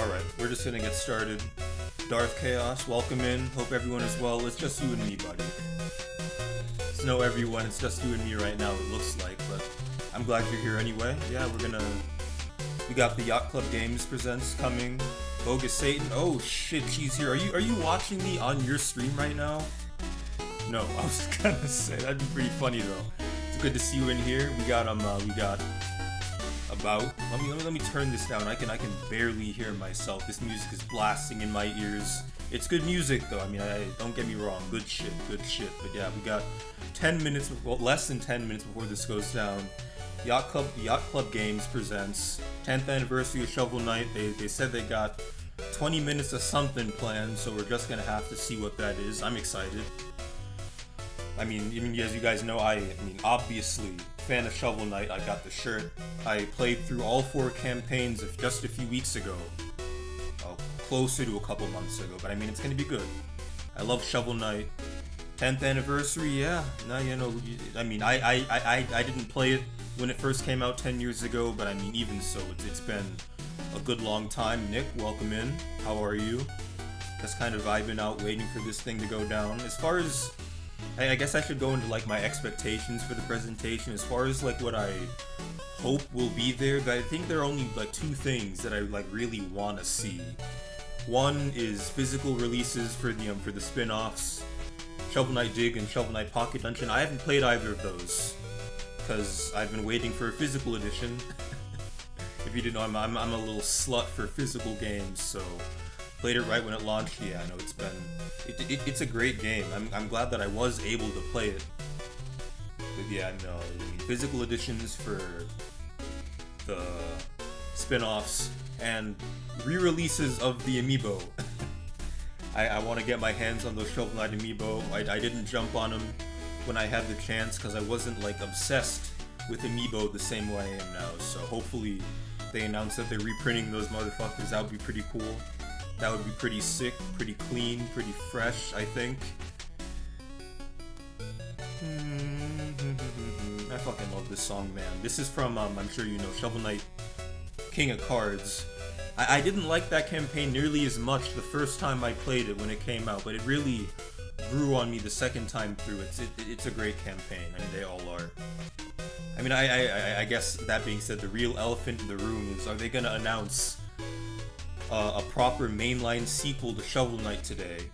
Alright, we're just gonna get started. Darth Chaos, welcome in. Hope everyone is well. It's just you and me, buddy. It's no everyone, it's just you and me right now, it looks like, but I'm glad you're here anyway. Yeah, we got the Yacht Club Games Presents coming. Bogus Satan, oh shit, she's here. Are you watching me on your stream right now? No, I was gonna say, that'd be pretty funny though. It's good to see you in here. We got about, let me turn this down. I can barely hear myself. This music is blasting in my ears. It's good music though. I mean, don't get me wrong. Good shit. But yeah, we got 10 minutes, well, less than 10 minutes before this goes down. Yacht Club Games presents 10th anniversary of Shovel Knight. They said they got 20 minutes of something planned, so we're just gonna have to see what that is. I'm excited. I mean, as you guys know, I mean, obviously, fan of Shovel Knight. I got the shirt. I played through all 4 campaigns just a few weeks ago. Well, closer to a couple months ago, but I mean, it's gonna be good. I love Shovel Knight. 10th anniversary, yeah. Now, you know, I mean, I didn't play it when it first came out 10 years ago, but I mean, even so, it's been a good long time. Nick, welcome in. How are you? Just kind of vibing out, waiting for this thing to go down. As far as I guess I should go into like my expectations for the presentation. As far as like what I hope will be there, but I think there are only like 2 things that I like really want to see. One is physical releases for the spin-offs, Shovel Knight Dig and Shovel Knight Pocket Dungeon. I haven't played either of those because I've been waiting for a physical edition. If you didn't know, I'm a little slut for physical games, so played it right when it launched. Yeah, I know it's a great game. I'm glad that I was able to play it. But yeah, no, I mean, physical editions for the spin-offs and re-releases of the amiibo. I want to get my hands on those Shovel Knight amiibo. I didn't jump on them when I had the chance because I wasn't like obsessed with amiibo the same way I am now. So hopefully they announce that they're reprinting those motherfuckers. That would be pretty cool. That would be pretty sick, pretty clean, pretty fresh, I think. I fucking love this song, man. This is from, I'm sure you know, Shovel Knight King of Cards. I didn't like that campaign nearly as much the first time I played it when it came out, but it really grew on me the second time through. It's a great campaign. I mean, they all are. I mean, I guess that being said, the real elephant in the room is, are they gonna announce a proper mainline sequel to Shovel Knight today?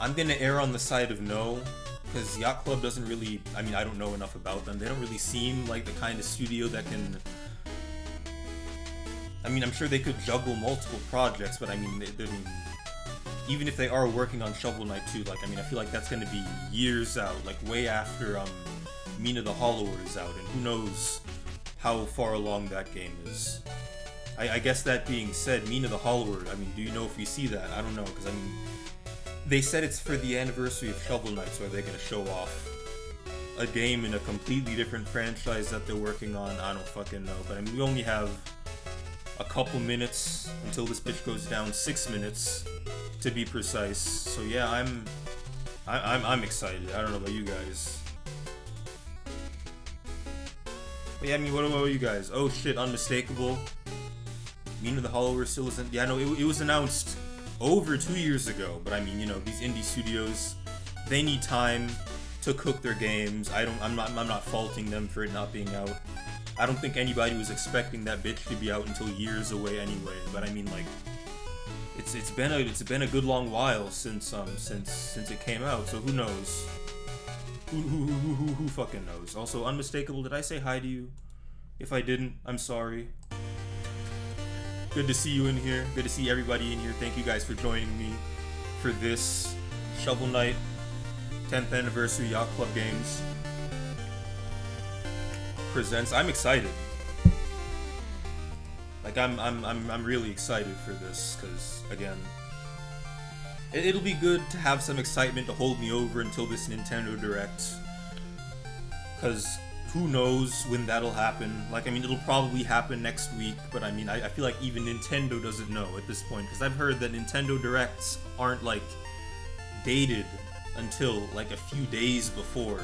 I'm gonna err on the side of no, because Yacht Club doesn't really, I mean, I don't know enough about them. They don't really seem like the kind of studio that can, I mean, I'm sure they could juggle multiple projects, but I mean, even if they are working on Shovel Knight 2, like, I mean, I feel like that's gonna be years out, like way after Mina the Hollower is out, and who knows how far along that game is. I guess that being said, Mina the Hollower, I mean, do you know if we see that? I don't know, because I mean, they said it's for the anniversary of Shovel Knight, so are they going to show off a game in a completely different franchise that they're working on? I don't fucking know, but I mean, we only have a couple minutes until this bitch goes down, 6 minutes to be precise. So yeah, I'm excited. I don't know about you guys. But yeah, I mean, what about you guys? Oh shit, Unmistakable. Mina the Hollower still isn't. Yeah, no, it was announced over 2 years ago. But I mean, you know, these indie studios, they need time to cook their games. I'm not faulting them for it not being out. I don't think anybody was expecting that bitch to be out until years away anyway. But I mean, like, it's been a good long while since it came out. So who knows? Who fucking knows? Also, Unmistakable, did I say hi to you? If I didn't, I'm sorry. Good to see you in here. Good to see everybody in here. Thank you guys for joining me for this Shovel Knight 10th Anniversary Yacht Club Games presents. I'm excited. Like, I'm really excited for this, because, again, it'll be good to have some excitement to hold me over until this Nintendo Direct, because who knows when that'll happen. Like, I mean, it'll probably happen next week, but I mean, I feel like even Nintendo doesn't know at this point, because I've heard that Nintendo Directs aren't, like, dated until, like, a few days before.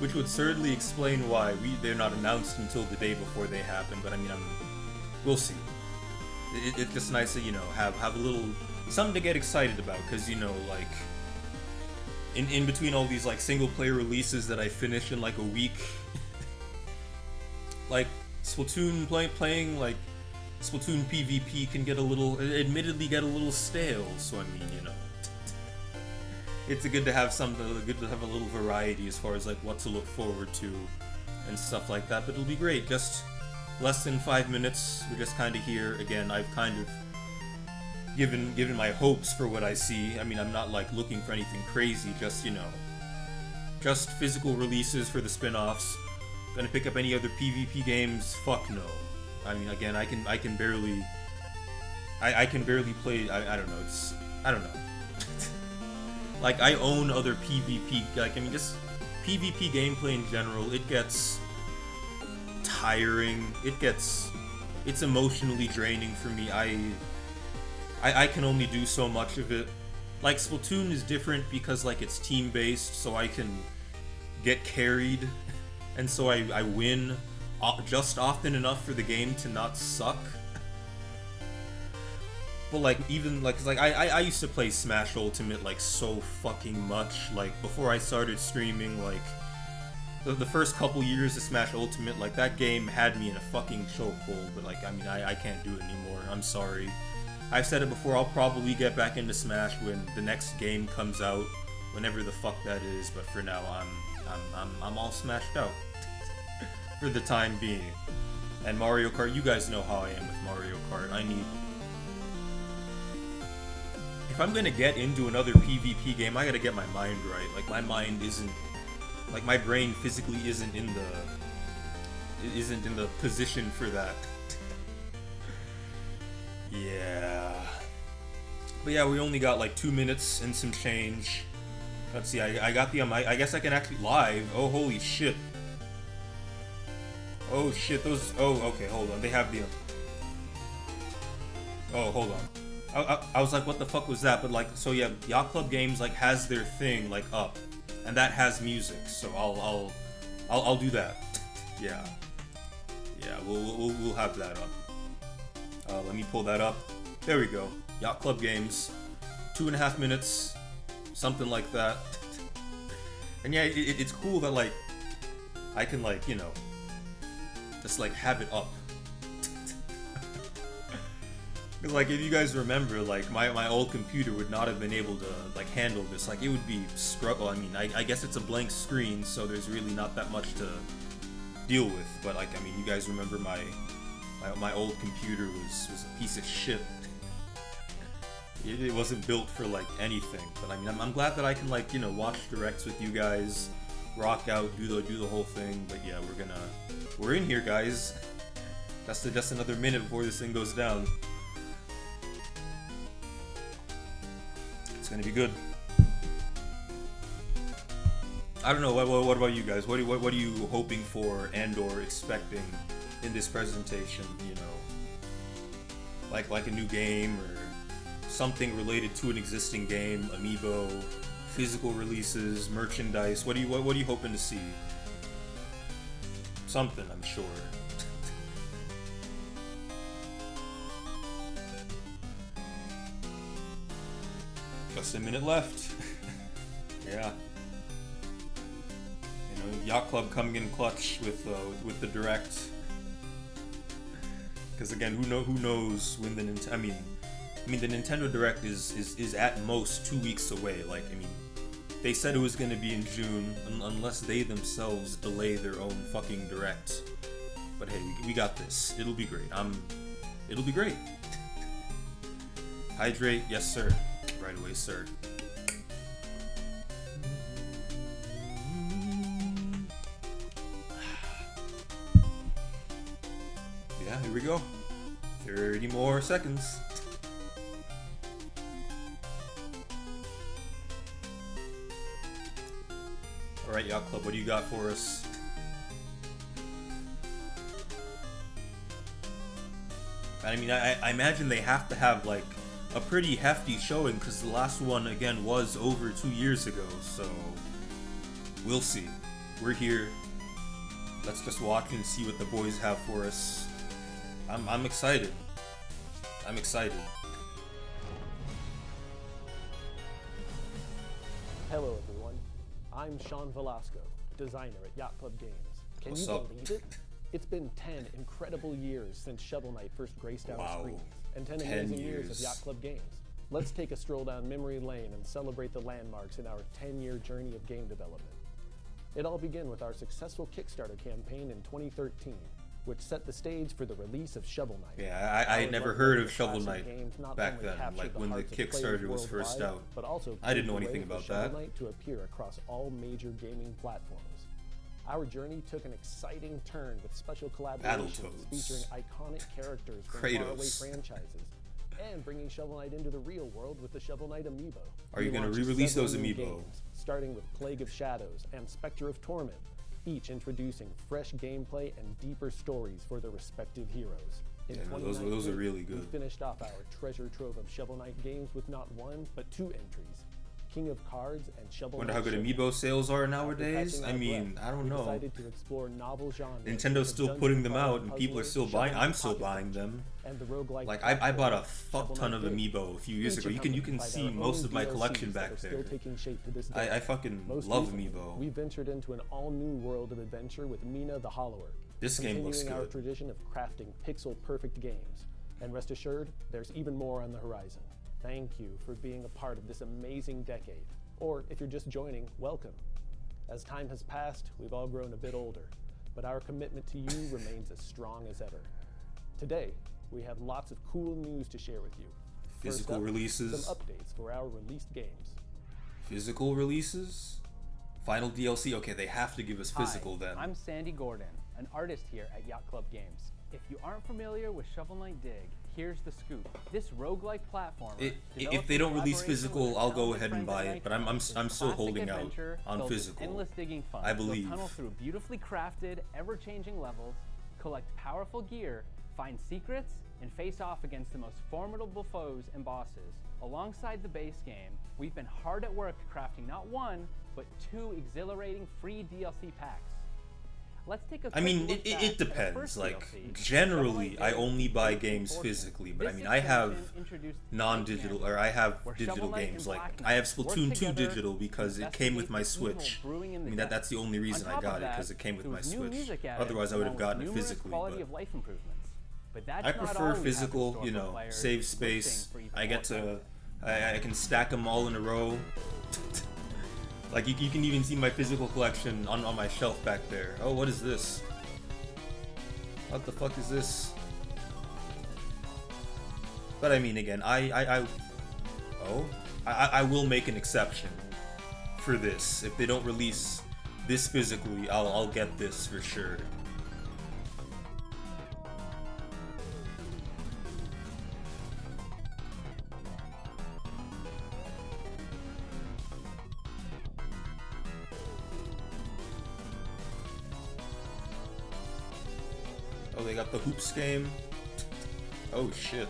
Which would certainly explain why they're not announced until the day before they happen, but I mean, we'll see. It's just nice to, you know, have a little something to get excited about, because, you know, like in between all these like single player releases that I finish in like a week, like Splatoon playing like Splatoon PvP can get a little, admittedly get a little stale. So I mean, you know, it's good to have good to have a little variety as far as like what to look forward to and stuff like that. But it'll be great. Just less than 5 minutes. We're just kind of here again. I've kind of given my hopes for what I see. I mean, I'm not like looking for anything crazy. Just, you know, just physical releases for the spin-offs. Gonna pick up any other PvP games? Fuck no. I mean, again, I can barely play. I don't know. I don't know. Like, I own other PvP. Like, I mean, just PvP gameplay in general. It gets tiring. It's emotionally draining for me. I can only do so much of it. Like, Splatoon is different because, like, it's team-based, so I can get carried, and so I win just often enough for the game to not suck. But, like, even, like, 'cause, like, I used to play Smash Ultimate, like, so fucking much. Like, before I started streaming, like, the first couple years of Smash Ultimate, like, that game had me in a fucking chokehold, but, like, I mean, I can't do it anymore. I'm sorry. I've said it before, I'll probably get back into Smash when the next game comes out, whenever the fuck that is, but for now, I'm all smashed out. For the time being. And Mario Kart, you guys know how I am with Mario Kart. If I'm gonna get into another PvP game, I gotta get my mind right. Like, my mind isn't, like, my brain physically isn't in the position for that. Yeah. But yeah, we only got like 2 minutes and some change. Let's see, I got the, I guess I can actually live. Oh, holy shit. Oh shit, those, oh, okay, hold on, they have the, oh, hold on. I was like, what the fuck was that? But like, so yeah, Yacht Club Games like has their thing like up, and that has music, so I'll do that. Yeah. Yeah, we'll have that up. Let me pull that up. There we go. Yacht Club Games. 2.5 minutes. Something like that. And yeah, it's cool that, like, I can, like, you know, just, like, have it up. Like, if you guys remember, like, my old computer would not have been able to, like, handle this. Like, it would be struggle. I mean, I guess it's a blank screen, so there's really not that much to deal with. But, like, I mean, you guys remember my old computer was a piece of shit. It wasn't built for, like, anything. But, I mean, I'm glad that I can, like, you know, watch directs with you guys, rock out, do the whole thing. But, yeah, we're in here, guys. That's just another minute before this thing goes down. It's gonna be good. I don't know, what about you guys? What are you hoping for and or expecting in this presentation, you know? Like a new game or something related to an existing game, amiibo, physical releases, merchandise. What are you hoping to see? Something, I'm sure. Just a minute left. Yeah. You know, Yacht Club coming in clutch with the direct. Because again, who knows when the I mean the Nintendo Direct is at most 2 weeks away. Like, I mean, they said it was going to be in June, unless they themselves delay their own fucking Direct. But hey, we got this. It'll be great. It'll be great. Hydrate, yes sir. Right away, sir. Yeah, here we go. 30 more seconds. Alright, Yacht Club, what do you got for us? I mean, I imagine they have to have, like, a pretty hefty showing, because the last one, again, was over 2 years ago, so we'll see. We're here. Let's just watch and see what the boys have for us. I'm excited. I'm excited. Hello everyone, I'm Sean Velasco, designer at Yacht Club Games. Can What's you up? believe it? It's been 10 incredible years since Shovel Knight first graced our Wow. screens, and 10 10 amazing years of years. Yacht Club Games. Let's take a stroll down memory lane and celebrate the landmarks in our 10-year journey of game development. It all began with our successful Kickstarter campaign in 2013, which set the stage for the release of Shovel Knight. Yeah, I had Our never love heard for of Shovel classic Knight games not back only then, captured like the when the hearts of players Kickstarter was first worldwide, out. but also I didn't know paved the anything way about for that. Shovel Knight to appear across all major gaming platforms. Our journey took an exciting turn with special collaborations Battletoads. featuring iconic characters from Kratos. faraway franchises, and bringing Shovel Knight into the real world with the Shovel Knight amiibo. Are you We gonna launched re-release several those new amiibo? games, starting with Plague of Shadows and Spectre of Torment, each introducing fresh gameplay and deeper stories for their respective heroes. In Yeah, no, those are 2019, really We good. finished off our treasure trove of Shovel Knight games with not one, but 2 entries, King of Cards and Shovel Wonder Knight how good Showdown. amiibo sales are After nowadays. catching I our mean, breath, I don't we know. decided to explore novel genres Nintendo's such still as putting dungeon them out, crawling and people are puzzling, still Shovel buying. Knight I'm still Pocket buying Punch, them. and the roguelike Like I bought a platformer, fuck Shovel ton Knight of Dig. amiibo a few years Each ago. You can accompanied by see their most own of my DLCs collection that back are there. Still taking shape to this day. I fucking Most love recently, amiibo. We ventured into an all-new world of adventure with Mina the Hollower. This game looks continuing our good. tradition of crafting pixel-perfect games. And rest assured, there's even more on the horizon. Thank you for being a part of this amazing decade. Or if you're just joining, welcome. As time has passed, we've all grown a bit older, but our commitment to you remains as strong as ever. Today, we have lots of cool news to share with you. First Physical up, releases. some updates for our released games. Physical releases? Final DLC? Okay, they have to give us physical Hi, then. I'm Sandy Gordon, an artist here at Yacht Club Games. If you aren't familiar with Shovel Knight Dig, here's the scoop. This roguelike platformer. If they don't release physical, I'll go ahead and buy it, but I'm still holding out on physical. Endless digging fun. I believe. You'll tunnel through beautifully crafted, ever-changing levels, collect powerful gear, find secrets, and face off against the most formidable foes and bosses. Alongside the base game, we've been hard at work crafting not 1, but 2 exhilarating free DLC packs. Let's take a I quick mean, look back it at our depends. first Like, DLC, generally, Shovel I Knight only Dig buy Great games Fortune. physically, but I This mean, I have expansion introduced non-digital, Nightmare, or I have where digital Shovel Knight games. and Like, Black I have Knight work Splatoon 2 together digital because to it came with investigate my the evil Switch. brewing in I the mean, depths. that's the only reason On I top got of it, that, because it came with there my was new Switch. music added, Otherwise, I would have along with gotten it numerous physically, quality but of life improvements. But that's I not prefer all we have in physical, store you for know, players save looking space. for even I more get content. to, I can stack them all in a row. Like, you can even see my physical collection on my shelf back there. Oh, what is this? What the fuck is this? But I mean, again, I will make an exception for this. If they don't release this physically, I'll get this for sure. Oh, they got the Hoops game. Oh shit.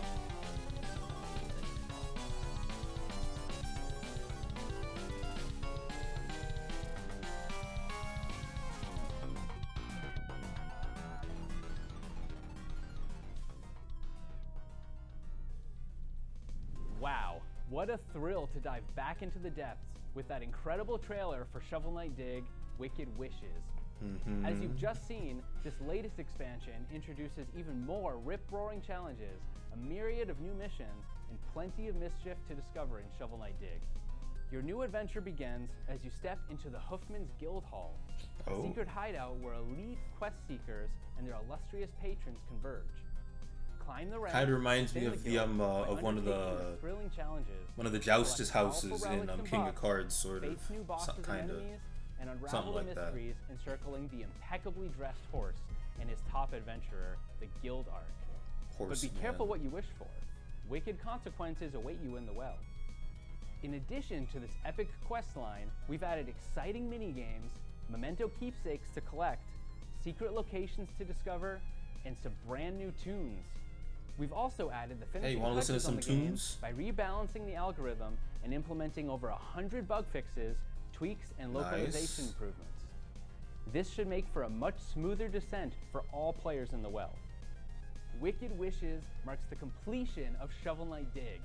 Wow, what a thrill to dive back into the depths with that incredible trailer for Shovel Knight Dig, Wicked Wishes. As you've just seen, this latest expansion introduces even more rip-roaring challenges, a myriad of new missions, and plenty of mischief to discover in Shovel Knight Dig. Your new adventure begins as you step into the Hoofman's Guild Hall, a Oh. secret hideout where elite quest seekers and their illustrious patrons converge. Climb the ranks. Kinda reminds me within of the the, guild by of one of undertaking the- thrilling challenges. One of the Collect Joustus powerful houses in relics and King of buffs, Cards, sort of. face new bosses and Kinda. enemies, and unravel something the like that. mysteries encircling the impeccably dressed horse and his top adventurer, the Guild Arc. But be careful what you wish for. Wicked consequences await you in the well. In addition to this epic quest line, we've added exciting mini-games, memento keepsakes to collect, secret locations to discover, and some brand new tunes. We've also added the finishing wanna listen to touches on some the game tunes? by rebalancing the algorithm and implementing over 100 bug fixes, tweaks, and localization Nice. improvements. This should make for a much smoother descent for all players in the well. Wicked Wishes marks the completion of Shovel Knight Dig.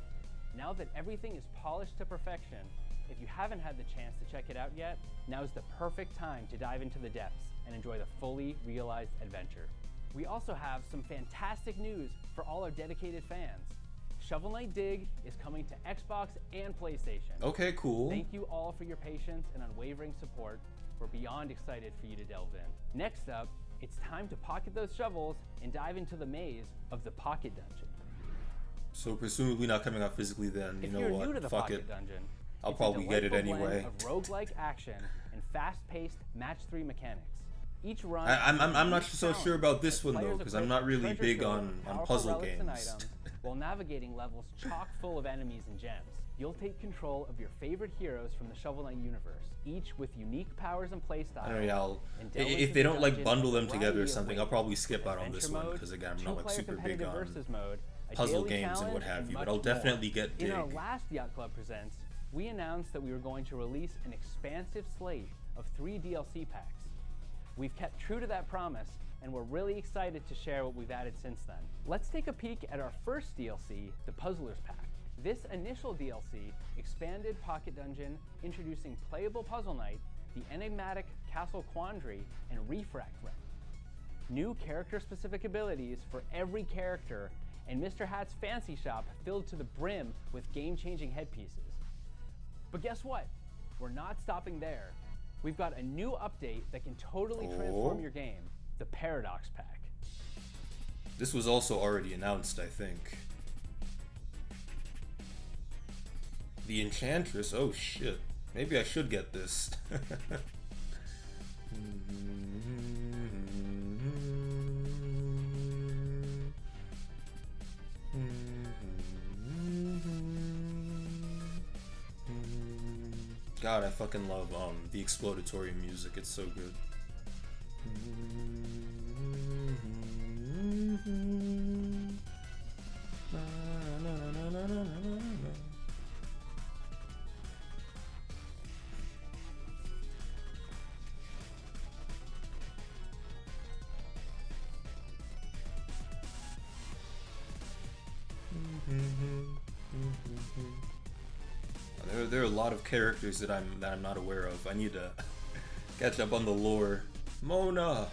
Now that everything is polished to perfection, if you haven't had the chance to check it out yet, now is the perfect time to dive into the depths and enjoy the fully realized adventure. We also have some fantastic news for all our dedicated fans. Shovel Knight Dig is coming to Xbox and PlayStation. Okay, cool. Thank you all for your patience and unwavering support. We're beyond excited for you to delve in. Next up, it's time to pocket those shovels and dive into the maze of the Pocket Dungeon. So presumably not coming out physically then, you If know you're what, new to the fuck Pocket it. Dungeon, I'll it's probably a get it delightful anyway. blend of roguelike action and fast-paced match-3 mechanics. Each run I'm not each so challenge sure about this as one though, players because I'm equip not really treasure big trove on of powerful puzzle relics and games. items while navigating levels chock full of enemies and gems. You'll take control of your favorite heroes from the Shovel Knight universe, each with unique powers and playstyles. I don't know, and delve if into they the don't like dungeon bundle in a them together or variety of something, ways. I'll probably skip out on this Adventure one, mode, because again, I'm not like two-player super big competitive on versus mode, a puzzle daily games and what challenge, have you, much but I'll definitely more. get In our Dig. last Yacht Club Presents, we announced that we were going to release an expansive slate of 3 DLC packs. We've kept true to that promise, and we're really excited to share what we've added since then. Let's take a peek at our first DLC, the Puzzler's Pack. This initial DLC expanded Pocket Dungeon, introducing playable Puzzle Knight, the enigmatic Castle Quandary, and Refract Realm. New character-specific abilities for every character, and Mr. Hat's fancy shop filled to the brim with game-changing headpieces. But guess what? We're not stopping there. We've got a new update that can totally transform your game, the Paradox Pack. This was also already announced, I think. The Enchantress, oh shit. Maybe I should get this. God, I fucking love the explodatory music. It's so good. There are a lot of characters that I'm not aware of. I need to catch up on the lore. Mona.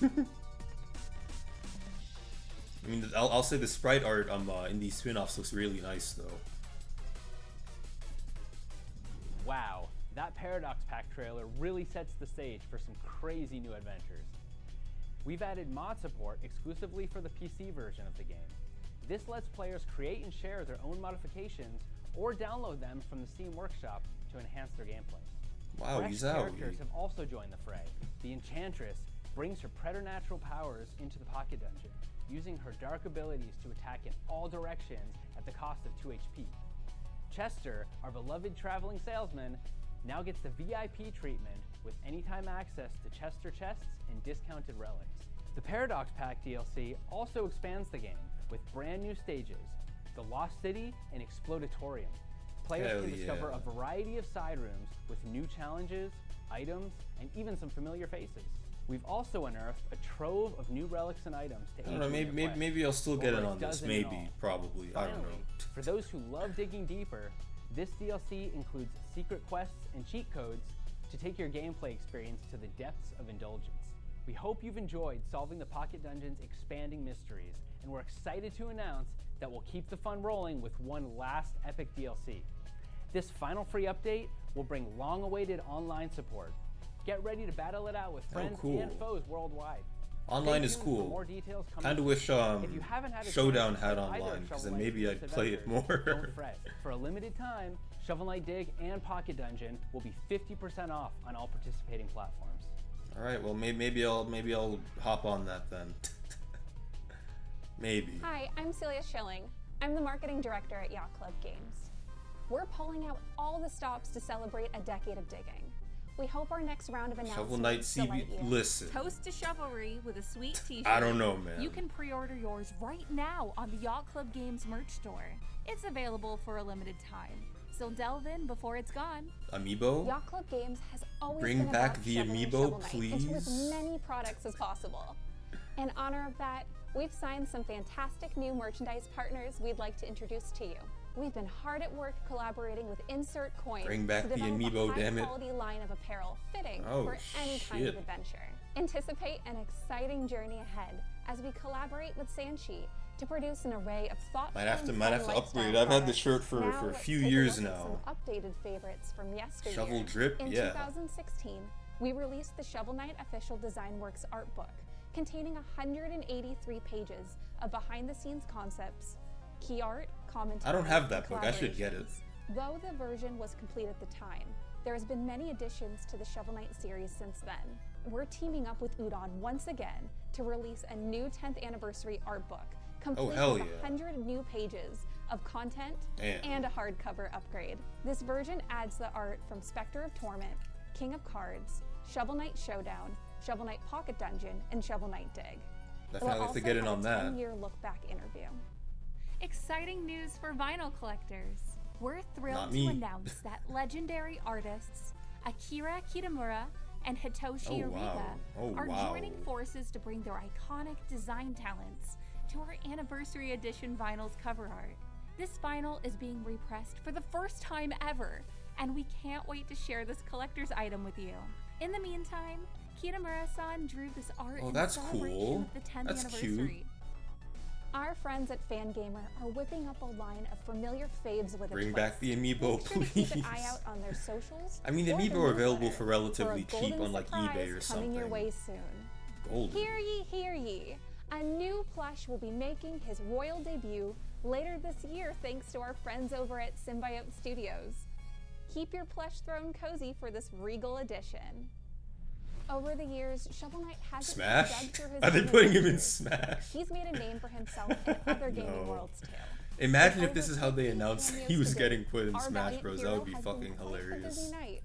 I mean, I'll say the sprite art in these spin-offs looks really nice though. Wow, that Paradox Pack trailer really sets the stage for some crazy new adventures. We've added mod support exclusively for the PC version of the game. This lets players create and share their own modifications or download them from the Steam Workshop to enhance their gameplay. Wow, Fresh he's out. characters have also joined the fray. The Enchantress brings her preternatural powers into the Pocket Dungeon, using her dark abilities to attack in all directions at the cost of 2 HP. Chester, our beloved traveling salesman, now gets the VIP treatment with anytime access to Chester chests and discounted relics. The Paradox Pack DLC also expands the game with brand new stages, the Lost City and Explodatorium. Players Hell can discover yeah. a variety of side rooms with new challenges, items, and even some familiar faces. We've also unearthed a trove of new relics and items to I aid don't know, you in your quest. maybe I'll still get Over in a on this. dozen in Maybe, all. probably. I don't Finally, know. for those who love digging deeper, this DLC includes secret quests and cheat codes to take your gameplay experience to the depths of indulgence. We hope you've enjoyed solving the Pocket Dungeon's expanding mysteries, and we're excited to announce that we'll keep the fun rolling with one last epic DLC. This final free update will bring long-awaited online support. Get ready to battle it out with friends cool. and foes worldwide. Online Stay is tuned for cool. more details coming Kind of soon. wish If you haven't had a Showdown chance to had play either online, of because Shovel then Knight's maybe newest I'd play it adventures, more. Don't fret. For a limited time, Shovel Knight Dig and Pocket Dungeon will be 50% off on all participating platforms. All right, well maybe I'll hop on that then. Maybe. Hi, I'm Celia Schilling. I'm the marketing director at Yacht Club Games. We're pulling out all the stops to celebrate a decade of digging. We hope our next round of Shovel Knight announcements CB. delight you. Listen, Toast to chivalry with a sweet t-shirt. I don't know, man. You can pre-order yours right now on the Yacht Club Games merch store. It's available for a limited time. so delve in before it's gone. Amiibo? Yacht Club Games has always Bring been back about the shoveling amiibo, Shovel Knight into as please. many products as possible. In honor of that, we've signed some fantastic new merchandise partners we'd like to introduce to you. We've been hard at work collaborating with Insert Coin Bring back to the develop amiibo, a damn it. high-quality line of apparel fitting Oh, for any kind of shit. adventure. Anticipate an exciting journey ahead as we collaborate with Sanchi to produce an array of thoughtful Might have to and fun upgrade. lifestyle I've had products. this shirt for Now a let's few take years look at now. Some updated favorites from yesteryear. Shovel Drip, In yeah. 2016, we released the Shovel Knight Official Design Works art book, containing 183 pages of behind-the-scenes concepts, key art, commentary, I don't have that and book. I should get it. collaborations. Though the version was complete at the time, there has been many additions to the Shovel Knight series since then. We're teaming up with Udon once again to release a new 10th anniversary art book, complete hell with yeah. 100 new pages of content Damn. and a hardcover upgrade. This version adds the art from Spectre of Torment, King of Cards, Shovel Knight Showdown, Shovel Knight Pocket Dungeon, and Shovel Knight Dig. Definitely have to get in on that. 10-year look-back interview. Exciting news for vinyl collectors. We're Not thrilled me. to announce that legendary artists Akira Kitamura and Hitoshi Oh, Ariga wow. Oh, are wow. joining forces to bring their iconic design talents to our anniversary edition vinyl's cover art. This vinyl is being repressed for the first time ever, and we can't wait to share this collector's item with you. In the meantime, Kitamura-san drew this art Oh, in that's celebration cool. of the 10th That's cute. anniversary. Our friends at Fangamer are whipping up a line of familiar faves with a Bring twist. back the amiibo, Make sure to keep an please. eye out on their socials. I mean, the or amiibo are available newsletter for relatively a cheap golden on like surprise eBay or coming your something. way soon. Golden. Hear ye, hear ye! A new plush will be making his royal debut later this year thanks to our friends over at Symbiote Studios. Keep your plush throne cozy for this regal edition. Over the years, Shovel Knight hasn't Smash? dug through his Are they own putting him in adventures. Smash? He's made a name for himself in other gaming No. worlds too. Imagine With if this over is how they 15 announced that he cameos was to getting date, put in our Smash valiant Bros. That hero would be has been fucking quite the hilarious. busy night.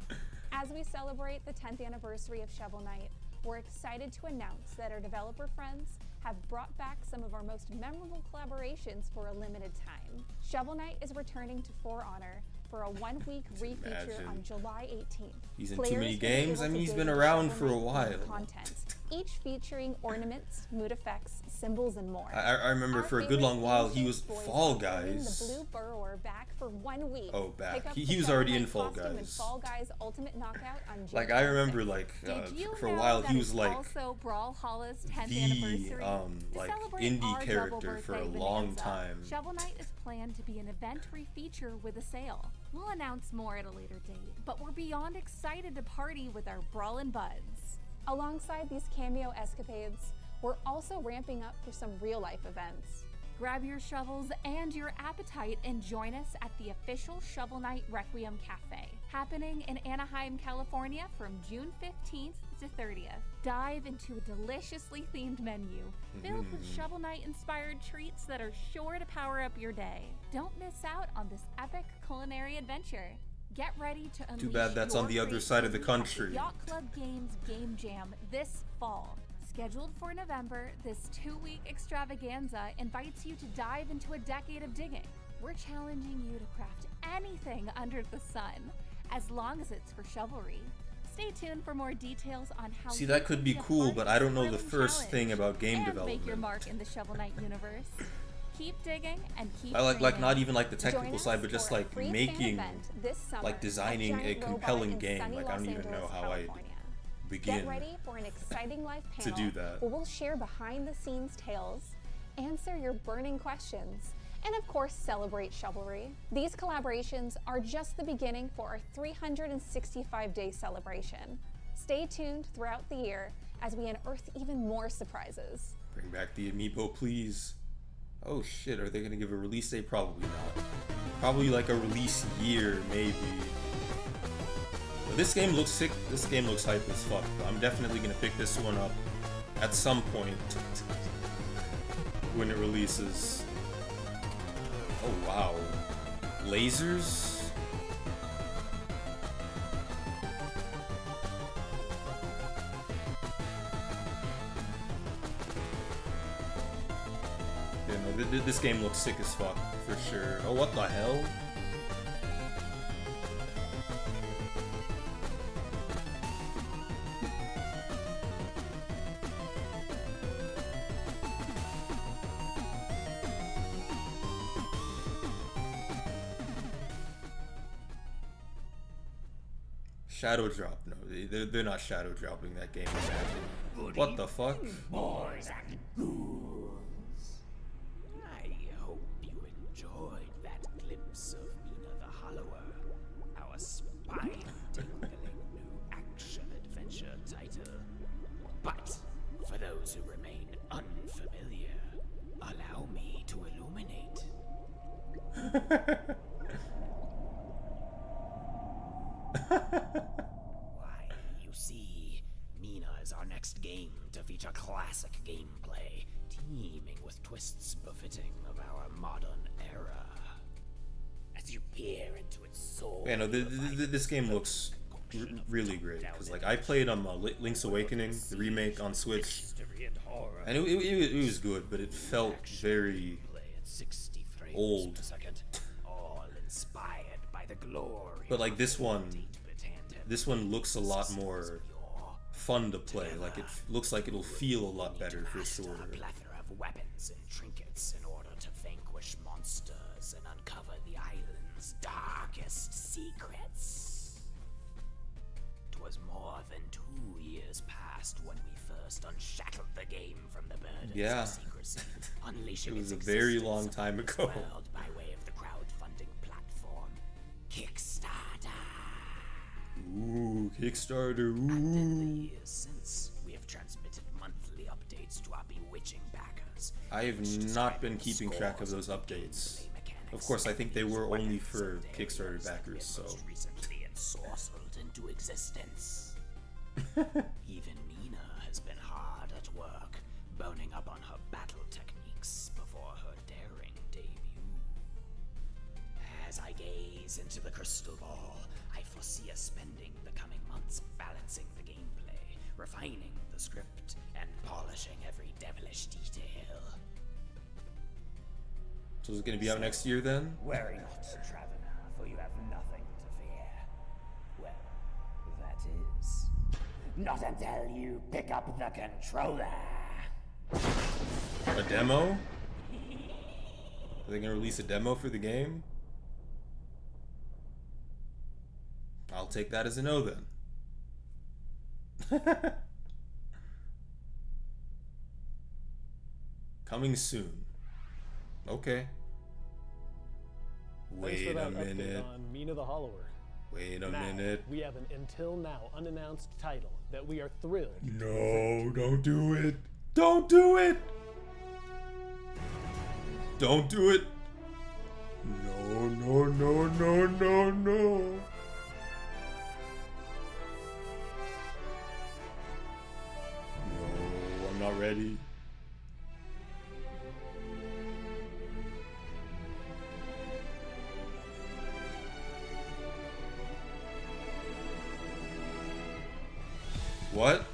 As we celebrate the 10th anniversary of Shovel Knight, we're excited to announce that our developer friends have brought back some of our most memorable collaborations for a limited time. Shovel Knight is returning to For Honor for a one-week refeature imagine. on July 18th. He's in too Players many will be games? able I to mean, he's dig been into around Shovel for a Knight themed while. content, each featuring ornaments, mood effects, symbols, and more. I remember Our for a good favorite long while he Game was Shaped boys Fall are bringing Guys. The Blue Burrower back for 1 week. Oh, back. Pick up He the was Shovel already Knight in Fall costume in Guys. Fall Guys Ultimate Knockout on June Like I remember 26th. like Did you for a know while that he was it's like also Brawlhalla's 10th the anniversary? To like celebrate indie our double character for a birthday long bonanza, time. Shovel Knight is planned to be an event refeature with a sale. We'll announce more at a later date, but we're beyond excited to party with our Brawlin' Buds. Alongside these cameo escapades, we're also ramping up for some real-life events. Grab your shovels and your appetite and join us at the official Shovel Knight Requiem Cafe, happening in Anaheim, California from June 15th to 30th. Dive into a deliciously themed menu filled with Shovel Knight inspired treats that are sure to power up your day. Don't miss out on this epic culinary adventure. Get ready to unleash bad that's on your the other side of the creativity at country. Yacht Club Games Game Jam this fall. Scheduled for November, this 2-week extravaganza invites you to dive into a decade of digging. We're challenging you to craft anything under the sun, as long as it's for shovelry. Stay tuned for more details on how See, you that could can be be a cool, part but of I don't know the this first challenge thing about game and development. make your mark in the Shovel Knight universe. Keep digging and keep I like dreaming. not even like the Join technical us side, but just for a like free fan making event this summer like at designing a Giant Robot compelling in game. sunny Like I don't Los even know Angeles, how I California. begin. Get ready for an exciting live panel do that. where we'll share behind-the-scenes tales, answer your burning questions, and of course celebrate shovelry. These collaborations are just the beginning for our 365-day celebration. Stay tuned throughout the year as we unearth even more surprises. Bring back the amiibo, please. Oh shit, are they gonna give a release date? Probably not. Probably like a release year, maybe. But this game looks sick. This game looks hype as fuck. I'm definitely gonna pick this one up at some point when it releases. Oh wow. Lasers? Yeah, no, this game looks sick as fuck, for sure. Oh, what the hell? Shadow drop? No, they're not shadow dropping that game. What the fuck? Boys and ghouls. I hope you enjoyed that glimpse of Mina the Hollower, our spine-tingling new action-adventure title. But for those who remain unfamiliar, allow me to illuminate. Why, you see, Mina is our next game to feature classic gameplay, teeming with twists befitting of our modern era. As you peer into its soul, Yeah, no, this game looks really great. Because, like, I played Link's Awakening, the remake on Switch, and it was good, but it felt very old. All inspired by the glory. But, like, this one looks a lot more fun to play. Like, it looks like it'll feel a lot better for sure. A plethora of weapons and trinkets in order to vanquish monsters and uncover the island's darkest secrets. 'Twas more than 2 years past when we first unshackled the game from the burdens of secrecy, unleashing It was a its very existence long time on this ago. world by way of the crowdfunding platform Kickstarter. Ooh, Kickstarter, And in the ooh. years since, we have transmitted monthly updates to our bewitching backers. I have which not describe been the keeping track of scores those of updates. gameplay mechanics, Of course, I think they were only weapons, for and Kickstarter areas that we backers, have so. most recently ensorcelled into existence. Even Mina has been hard at work, boning up on her battle techniques before her daring debut. As I gaze into the crystal ball, I foresee us spending the coming months balancing the gameplay, refining the script, and polishing every devilish detail. So is it going to be out next year then? Worry not, Traveler, for you have nothing to fear. Well, that is. Not until you pick up the controller. A demo? Are they going to release a demo for the game? I'll take that as a no then. Coming soon. Okay. Thanks for Wait a that update minute. on Mina the Hollower. Wait a Now, minute. we have an until now unannounced title that we are thrilled. No, don't do it. Don't do it. Don't do it. No, no, no, no, no, no. No, I'm not ready. What?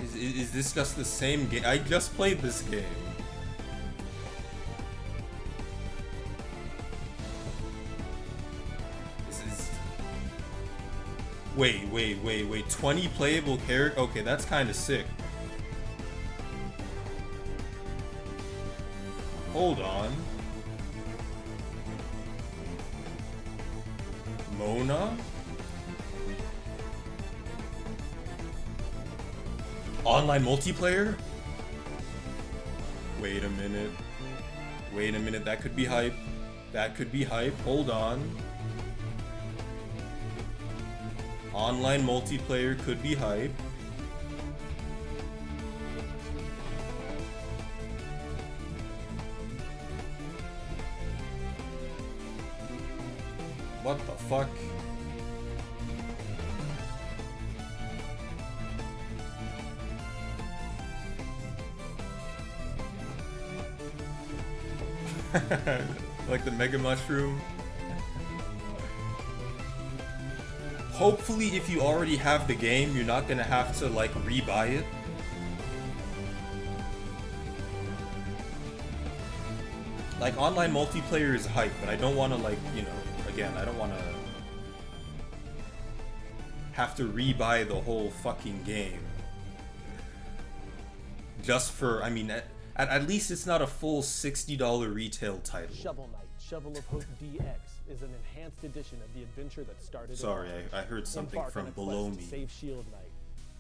Is this just the same game? I just played this game. This is... Wait. 20 playable characters? Okay, that's kind of sick. Hold on. Mona? Online multiplayer? Wait a minute. Wait a minute, that could be hype. That could be hype. Hold on. Online multiplayer could be hype. What the fuck? Like the Mega Mushroom. Hopefully, if you already have the game, you're not gonna have to like rebuy it. Like online multiplayer is hype, but I don't want to like, you know, again, I don't want to have to rebuy the whole fucking game just for, I mean, At least it's not a full $60 retail title. Shovel Knight, Shovel of Hope DX is an enhanced edition of the adventure that started. Sorry, I heard something Embark from on a below quest me. to save Shield Knight,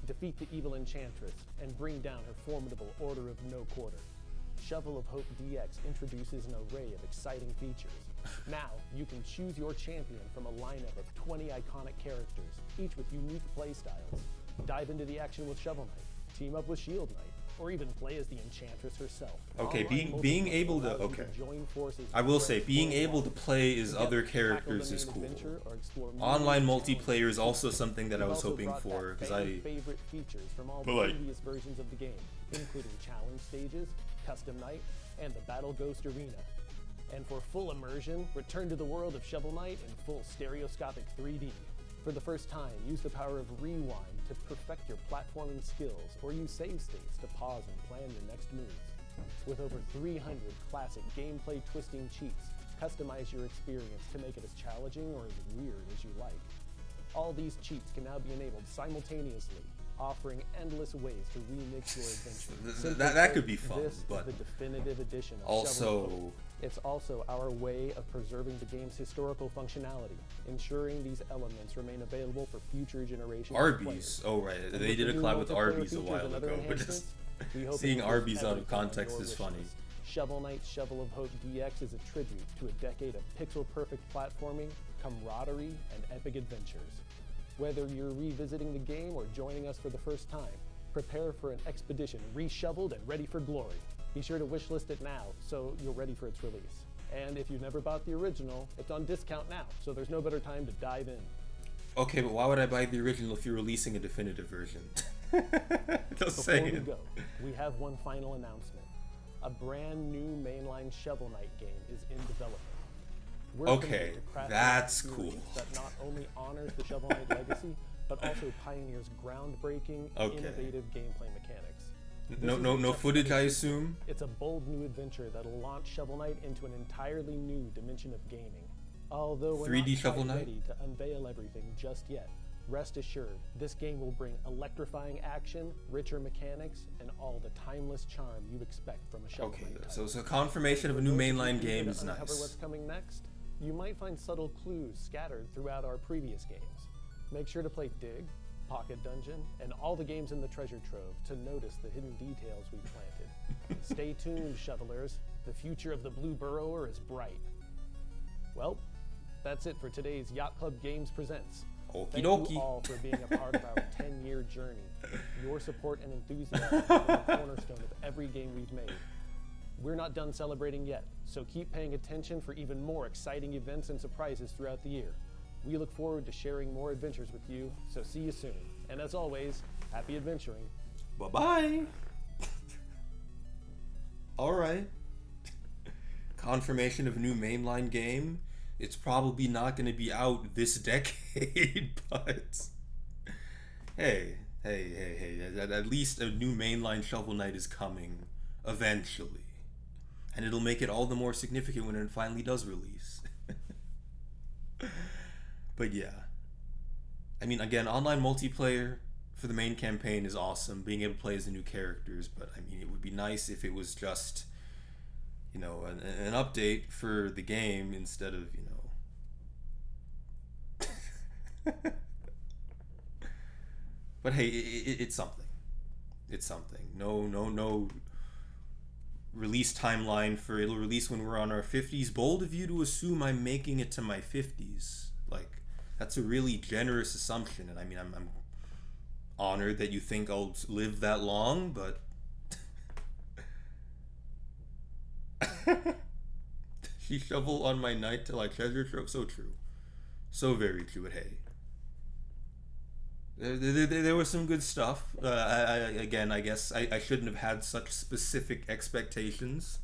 defeat the evil enchantress, and bring down her formidable Order of No Quarter. Shovel of Hope DX introduces an array of exciting features. Now, you can choose your champion from a lineup of 20 iconic characters, each with unique playstyles. Dive into the action with Shovel Knight, team up with Shield Knight, or even play as the Enchantress herself. Okay, Online being multiplayer able to allows you okay. join forces I will with say, friends being able to worldwide. play as Together, other tackle characters the is main cool. adventure or explore new Online challenges. multiplayer is also something that I We've was also hoping brought for, back because fan favorite features from all But, like- previous versions of the game, including challenge stages, custom night, and the Battle Ghost Arena. And for full immersion, return to the world of Shovel Knight in full stereoscopic 3D. For the first time, use the power of rewind to perfect your platforming skills, or use save states to pause and plan your next moves. With over 300 classic gameplay twisting cheats, customize your experience to make it as challenging or as weird as you like. All these cheats can now be enabled simultaneously, offering endless ways to remix your adventure. Simply that put, could be fun, this but is the definitive edition of Shovel Knight. also It's also our way of preserving the game's historical functionality, ensuring these elements remain available for future generations of Arby's. players. Oh right, And they with did the a new collab with multiplayer Arby's a features while and other ago, but just enhancements, we hope it seeing gives Arby's out of everything on context your is wish funny. list. Shovel Knight Shovel of Hope DX is a tribute to a decade of pixel-perfect platforming, camaraderie, and epic adventures. Whether you're revisiting the game or joining us for the first time, prepare for an expedition reshoveled and ready for glory. Be sure to wishlist it now so you're ready for its release. And if you've never bought the original, it's on discount now, so there's no better time to dive in. Okay, but why would I buy the original if you're releasing a definitive version? Just Before we saying. go, we have one final announcement. A brand new mainline Shovel Knight game is in development. We're Okay, committed to crafting that's an experience cool. that not only honors the Shovel Knight legacy, but also pioneers groundbreaking, Okay. innovative gameplay mechanics. No, This no, isn't no just footage, I another assume. It's a bold new adventure that'll launch Shovel Knight into an entirely new dimension of gaming. Although we're 3D not Shovel quite Knight? ready to unveil everything just yet, rest assured, this game will bring electrifying action, richer mechanics, and all the timeless charm you expect from a Shovel Okay, Knight so title. confirmation of a new For those you mainline eager game to is uncover nice. what's coming next, you might find subtle clues scattered throughout our previous games. Make sure to play Dig, Pocket Dungeon, and all the games in the treasure trove to notice the hidden details we've planted. Stay tuned, shovelers. The future of the Blue Burrower is bright. Well, that's it for today's Yacht Club Games Presents. Okie Thank dokie. you all for being a part of our 10-year journey. Your support and enthusiasm have been the cornerstone of every game we've made. We're not done celebrating yet, so keep paying attention for even more exciting events and surprises throughout the year. We look forward to sharing more adventures with you, so see you soon. And as always, happy adventuring. Bye-bye. Alright. Confirmation of a new mainline game. It's probably not going to be out this decade, but hey, at least a new mainline Shovel Knight is coming eventually. And it'll make it all the more significant when it finally does release. But yeah. I mean, again, online multiplayer for the main campaign is awesome, being able to play as the new characters, but I mean, it would be nice if it was just, you know, an update for the game instead of, you know. But hey, it's something. It's something. No release timeline for it'll release when we're on our 50s. Bold of you to assume I'm making it to my 50s. Like, that's a really generous assumption, and I mean, I'm honored that you think I'll live that long, but she shovel on my night till I treasure trove. So true, so very true. But hey, there was some good stuff. I guess I shouldn't have had such specific expectations.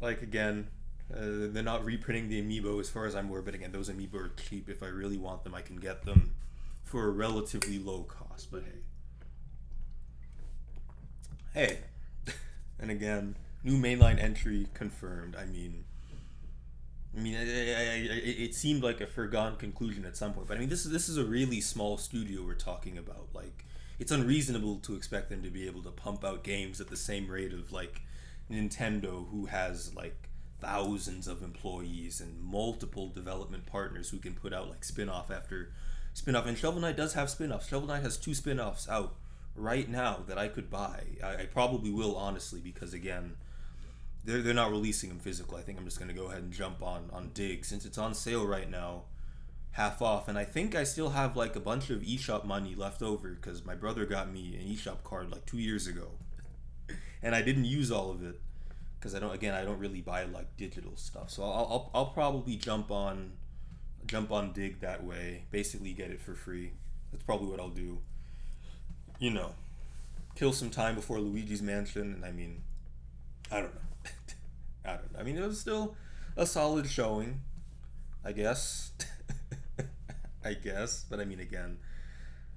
Like, again, they're not reprinting the amiibo as far as I'm aware, but again, those amiibo are cheap. If I really want them, I can get them for a relatively low cost. But hey. And again, new mainline entry confirmed. I mean, it seemed like a foregone conclusion at some point, but I mean, this is a really small studio we're talking about. Like, it's unreasonable to expect them to be able to pump out games at the same rate of like Nintendo, who has like thousands of employees and multiple development partners who can put out like spin-off after spin-off. And Shovel Knight does have spin-offs. Shovel Knight has 2 spin-offs out right now that I could buy. I probably will, honestly, because again, they're not releasing them physical. I think I'm just gonna go ahead and jump on Dig since it's on sale right now, half off. And I think I still have like a bunch of eShop money left over because my brother got me an eShop card like 2 years ago, and I didn't use all of it because I don't really buy like digital stuff. So I'll probably jump on Dig that way. Basically, get it for free. That's probably what I'll do. You know, kill some time before Luigi's Mansion, and I mean, I don't know. I mean, it was still a solid showing, I guess. But I mean, again,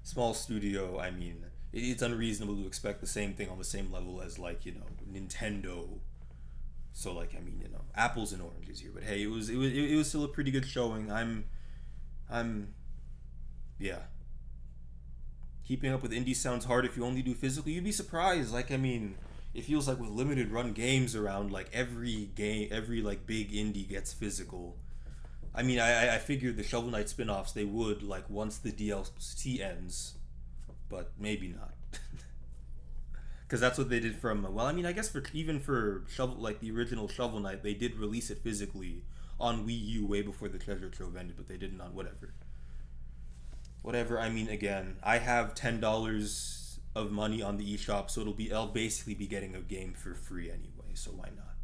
small studio. I mean, it's unreasonable to expect the same thing on the same level as like, you know, Nintendo. So like, I mean, you know, apples and oranges here. But hey, it was still a pretty good showing. Yeah. Keeping up with indie sounds hard if you only do physical. You'd be surprised. Like, I mean, it feels like with limited run games around, like every like big indie gets physical. I mean, I figured the Shovel Knight spin-offs, they would, like, once the DLC ends, but maybe not. Because that's what they did from, well, I mean, I guess even for Shovel, like the original Shovel Knight, they did release it physically on Wii U way before the Treasure Trove ended, but they didn't on whatever. I mean, again, I have $10 of money on the eShop, so I'll basically be getting a game for free anyway, so why not?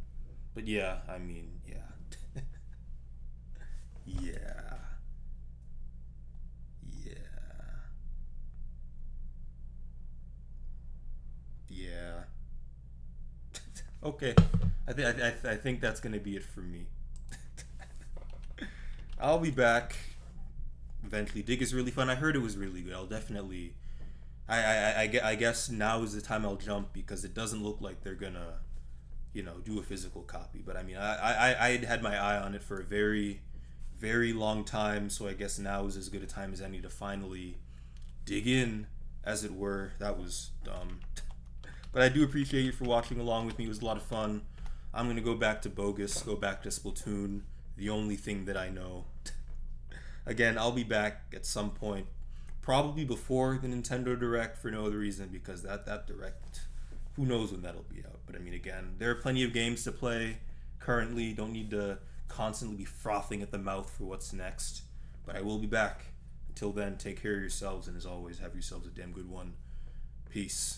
But yeah, I mean, yeah. Yeah. Okay, I think that's gonna be it for me. I'll be back eventually. Dig is really fun. I heard it was really good. I'll definitely. I guess now is the time I'll jump because it doesn't look like they're gonna, you know, do a physical copy. But I mean, I had my eye on it for a very, very long time. So I guess now is as good a time as any to finally dig in, as it were. That was dumb. But I do appreciate you for watching along with me. It was a lot of fun. I'm going to go back to Bogus, go back to Splatoon, the only thing that I know. Again, I'll be back at some point, probably before the Nintendo Direct for no other reason, because that Direct, who knows when that'll be out. But I mean, again, there are plenty of games to play currently. Don't need to constantly be frothing at the mouth for what's next. But I will be back. Until then, take care of yourselves, and as always, have yourselves a damn good one. Peace.